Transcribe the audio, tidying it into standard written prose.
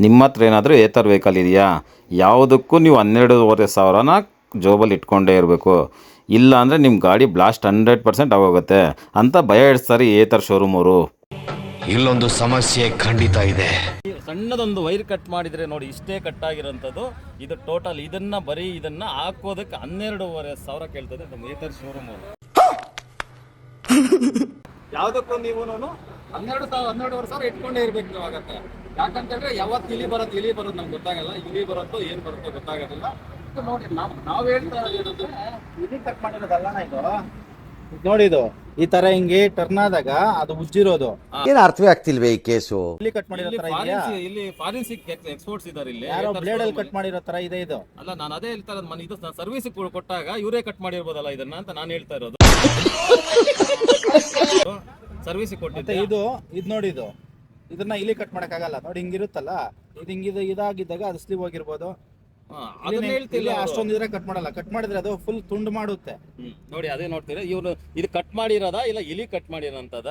ನಿಮ್ಮ ಹತ್ರ ಏನಾದರೂ ಏತರ್ ವೆಹಿಕಲ್ ಇದೆಯಾ? ಯಾವುದಕ್ಕೂ ನೀವು 12,500ನ ಜೋಬಲ್ಲಿ ಇಟ್ಕೊಂಡೇ ಇರಬೇಕು. ಇಲ್ಲ ಅಂದರೆ ನಿಮ್ಮ ಗಾಡಿ ಬ್ಲಾಸ್ಟ್ 100% ಆಗೋಗುತ್ತೆ ಅಂತ ಭಯ ಇಡಿಸ್ತಾರೆ ಏತರ್ ಶೋರೂಮ್ ಅವರು. ಇಲ್ಲೊಂದು ಸಮಸ್ಯೆ ಖಂಡಿತ ಇದೆ. ಸಣ್ಣದೊಂದು ವೈರ್ ಕಟ್ ಮಾಡಿದರೆ ನೋಡಿ, ಇಷ್ಟೇ ಕಟ್ ಆಗಿರೋಂಥದ್ದು. ಇದು ಟೋಟಲ್ ಇದನ್ನು ಹಾಕೋದಕ್ಕೆ 12,500 ಕೇಳ್ತದೆ ನಮ್ಮ ಏತರ್ ಶೋರೂಮ್ ಅವರು. ಯಾವುದಕ್ಕೂ ನೀವು 12,500 ಇಟ್ಕೊಂಡೇ ಇರ್ಬೇಕು ನೀವು ಆಗತ್ತೆ. ಯಾಕಂತಂದ್ರೆ ಯಾವತ್ತು ಇಲಿ ಬರೋದು ನಮ್ಗೆ ಗೊತ್ತಾಗಲ್ಲ. ಇಲಿ ಬರುತ್ತೋ ಏನು ಬರುತ್ತೋ ಗೊತ್ತಾಗೋದಿಲ್ಲ. ನೋಡಿ ನಾವು ಹೇಳ್ತಾ ಇರೋದು ಇಲಿ ಕಟ್ ಮಾಡಿರೋದಲ್ಲ ಇದು. ನೋಡಿ ಇದು ಈ ತರ ಹಿಂಗೆ ಟರ್ನ್ ಆದಾಗ ಅದು ಉಜ್ಜಿರೋದು. ಏನು ಅರ್ಥವೇ ಆಗ್ತಿಲ್ವೇ ಈ ಕೇಸು? ಇಲ್ಲಿ ಕಟ್ ಮಾಡಿರೋ ತರ ಇದೆಯಾ? ಇಲ್ಲಿ ಫಾರೆನ್ಸಿಕ್ ಎಕ್ಸ್ಪೋರ್ಟ್ಸ್ ಇದಾರೆ. ಇಲ್ಲಿ ಯಾರೋ ಬ್ಲೇಡ್ ಅಲ್ಲಿ ಕಟ್ ಮಾಡಿರೋ ತರ ಇದೆ ಇದು. ಅಲ್ಲ, ನಾನು ಅದೇ ಹೇಳ್ತಾ ಇರೋದು. ಇದು ಸರ್ವಿಸ್ ಕೊಟ್ಟಾಗ ಇವರೇ ಕಟ್ ಮಾಡಿರ್ಬೋದಲ್ಲ ಇದನ್ನ ಅಂತ ನಾನು ಹೇಳ್ತಾ ಇರೋದು. ಸರ್ವಿಸ್ ಕೊಟ್ಟಿದ್ದೆ ಇದು ನೋಡಿ ಇದು ಇದನ್ನ ಇಲ್ಲಿ ಕಟ್ ಮಾಡಕ್ ಆಗಲ್ಲ. ನೋಡಿ ಹಿಂಗಿರುತ್ತಲ್ಲ, ಇದು ಹಿಂಗಿದು ಇದಾಗಿದ್ದಾಗ ಅದು ಸ್ಲಿವ್ ಹೋಗಿರ್ಬೋದು. ಅಷ್ಟೊಂದು ಇದ್ರೆ ಕಟ್ ಮಾಡಲ್ಲ. ಕಟ್ ಮಾಡಿದ್ರೆ ಅದು ಫುಲ್ ತುಂಡು ಮಾಡುತ್ತೆ. ನೋಡಿ ಅದೇ ನೋಡ್ತೀರಾ. ಇವ್ರು ಇದು ಕಟ್ ಮಾಡಿರೋದಾ ಇಲ್ಲ ಇಲಿ ಕಟ್ ಮಾಡಿರೋಂಥದ?